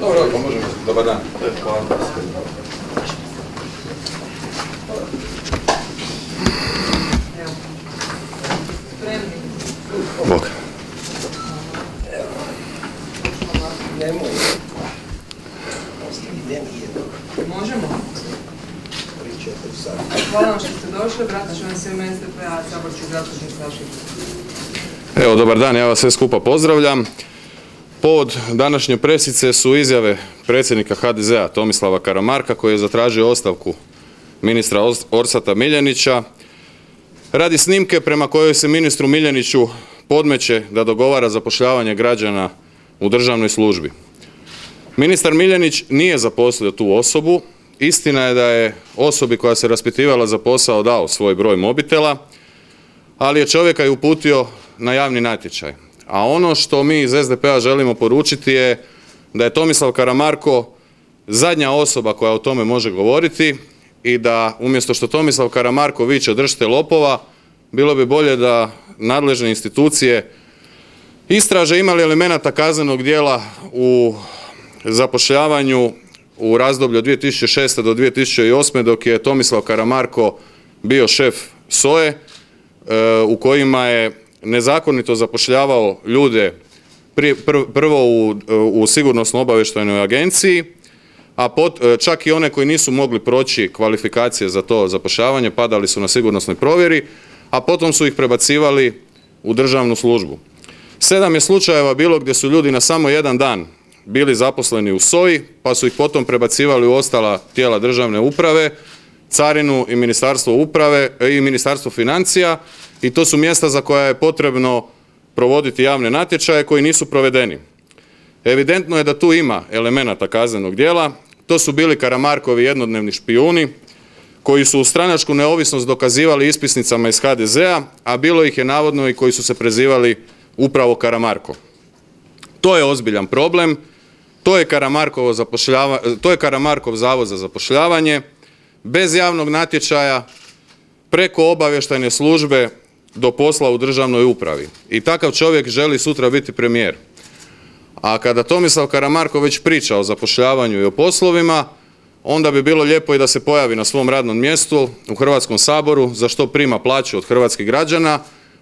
Dobro, pa možemo. Dobar dan. Bog. Možemo? Hvala vam što ste došli, vratit ću vam se u ime SDP-a, saborski zastupnik Saša. Evo, dobar dan, ja vas sve skupa pozdravljam. Povod današnje presice su izjave predsjednika HDZ-a Tomislava Karamarka koji je zatražio ostavku ministra Orsata Miljenića radi snimke prema kojoj se ministru Miljeniću podmeće da dogovara zapošljavanje građana u državnoj službi. Ministar Miljenić nije zaposlio tu osobu. Istina je da je osobi koja se raspitivala za posao dao svoj broj mobitela, ali je čovjeka i uputio na javni natječaj. A ono što mi iz SDP-a želimo poručiti je da je Tomislav Karamarko zadnja osoba koja o tome može govoriti i da umjesto što Tomislav Karamarko viče držite lopova, bilo bi bolje da nadležne institucije istraže ima li elemenata kaznenog djela u zapošljavanju u razdoblju od 2006. do 2008. dok je Tomislav Karamarko bio šef SOA-e u kojima je nezakonito zapošljavao ljude prvo u sigurnosno-obavještajnoj agenciji, a čak i one koji nisu mogli proći kvalifikacije za to zapošljavanje padali su na sigurnosnoj provjeri, a potom su ih prebacivali u državnu službu. 7 je slučajeva bilo gdje su ljudi na samo jedan dan bili zaposleni u SOA-i, pa su ih potom prebacivali u ostala tijela državne uprave, carinu i ministarstvo uprave i ministarstvo financija, i to su mjesta za koja je potrebno provoditi javne natječaje koji nisu provedeni. Evidentno je da tu ima elemenata kaznenog djela. To su bili Karamarkovi jednodnevni špijuni koji su stranačku neovisnost dokazivali ispisnicama iz HDZ-a, a bilo ih je navodno i koji su se prezivali upravo Karamarko. To je ozbiljan problem. To je Karamarkov zavod za zapošljavanje bez javnog natječaja, preko obavještajne službe do posla u državnoj upravi. I takav čovjek želi sutra biti premijer. A kada Tomislav Karamarko već priča o zapošljavanju i o poslovima, onda bi bilo lijepo i da se pojavi na svom radnom mjestu u Hrvatskom saboru za što prima plaću od hrvatskih građana,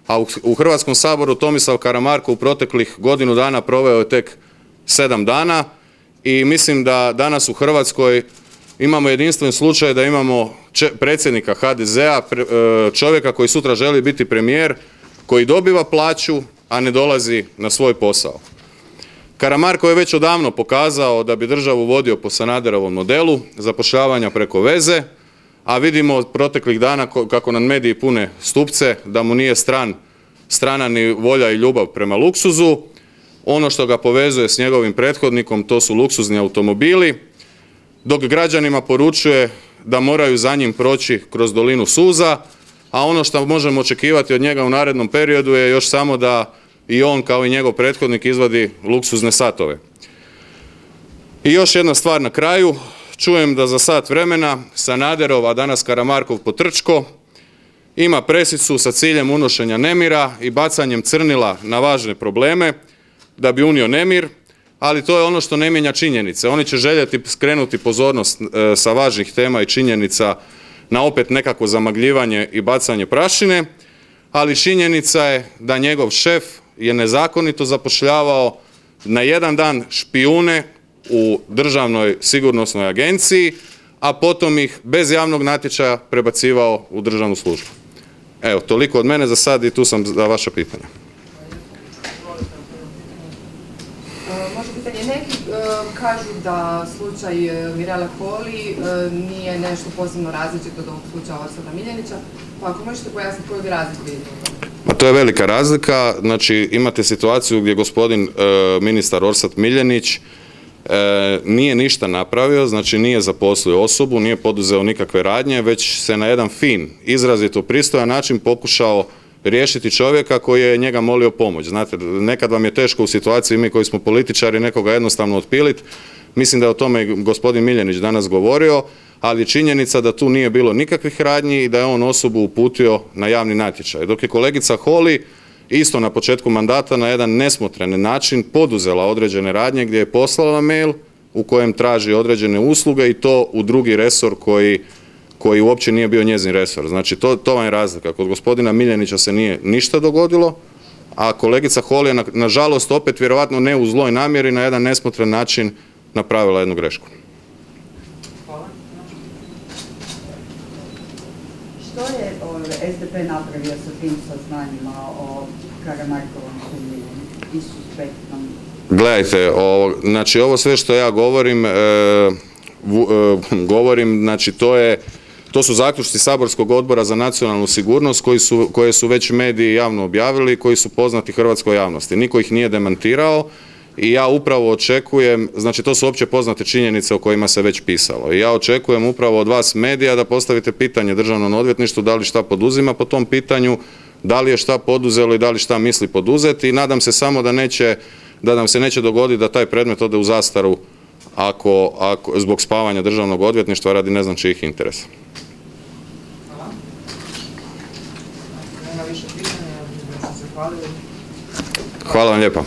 a u Hrvatskom saboru Tomislav Karamarko u proteklih godinu dana proveo je tek 7 dana i mislim da danas u Hrvatskoj imamo jedinstven slučaj da imamo predsjednika HDZ-a, čovjeka koji sutra želi biti premijer, koji dobiva plaću, a ne dolazi na svoj posao. Karamarko je već odavno pokazao da bi državu vodio po Sanaderovom modelu zapošljavanja preko veze, a vidimo od proteklih dana kako nam mediji pune stupce da mu nije strana ni volja i ljubav prema luksuzu. Ono što ga povezuje s njegovim prethodnikom to su luksuzni automobili, dok građanima poručuje da moraju za njim proći kroz dolinu suza, a ono što možemo očekivati od njega u narednom periodu je još samo da i on kao i njegov prethodnik izvadi luksuzne satove. I još jedna stvar na kraju, čujem da za sat vremena Sanaderov, a danas Karamarkov potrčko, ima presicu sa ciljem unošenja nemira i bacanjem crnila na važne probleme da bi unio nemir, ali to je ono što ne mijenja činjenice. Oni će željeti skrenuti pozornost sa važnih tema i činjenica na opet nekako zamagljivanje i bacanje prašine, ali činjenica je da njegov šef je nezakonito zapošljavao na jedan dan špijune u državnoj sigurnosnoj agenciji, a potom ih bez javnog natječaja prebacivao u državnu službu. Evo, toliko od mene za sad i tu sam za vaša pitanja. Može pitanje, neki kažu da slučaj Mirele Holy nije nešto posebno različito od ovog slučaja Orsata Miljenića, pa ako možete pojasniti koju bi razliku vidite? To je velika razlika, znači imate situaciju gdje gospodin ministar Orsat Miljenić nije ništa napravio, znači nije zaposlio osobu, nije poduzeo nikakve radnje, već se na jedan fin, izrazito pristojan način pokušao riješiti čovjeka koji je njega molio pomoć. Znate, nekad vam je teško u situaciji, mi koji smo političari, nekoga jednostavno otpiliti. Mislim da je o tome i gospodin Miljenić danas govorio, ali je činjenica da tu nije bilo nikakvih radnji i da je on osobu uputio na javni natječaj. Dok je kolegica Holy isto na početku mandata na jedan nesmotren način poduzela određene radnje gdje je poslala mail u kojem traži određene usluge i to u drugi resor koji uopće nije bio njezin resor. Znači to vam je razlika. Kod gospodina Miljenića se nije ništa dogodilo, a kolegica Holy je nažalost opet vjerojatno ne u zloj namjeri na jedan nesmotren način napravila jednu grešku. Hvala. Što je SDP napravio sa tim saznanjima o Karamarkovom sumnjivom i suspektnom? Gledajte, znači ovo sve što ja govorim, znači to su zaključci saborskog odbora za nacionalnu sigurnost koje su već mediji javno objavili, koji su poznati hrvatskoj javnosti. Niko ih nije demantirao i ja upravo očekujem, znači to su opće poznate činjenice o kojima se već pisalo. I ja očekujem upravo od vas medija da postavite pitanje Državnom odvjetništvu da li šta poduzima po tom pitanju, da li je šta poduzelo i da li šta misli poduzeti i nadam se samo da nam se neće dogoditi da taj predmet ode u zastaru zbog spavanja Državnog odvjetništva radi ne znam čijih interesa. Hvala. Nema više pitanja, ja bih se zahvalili. Hvala vam lijepa.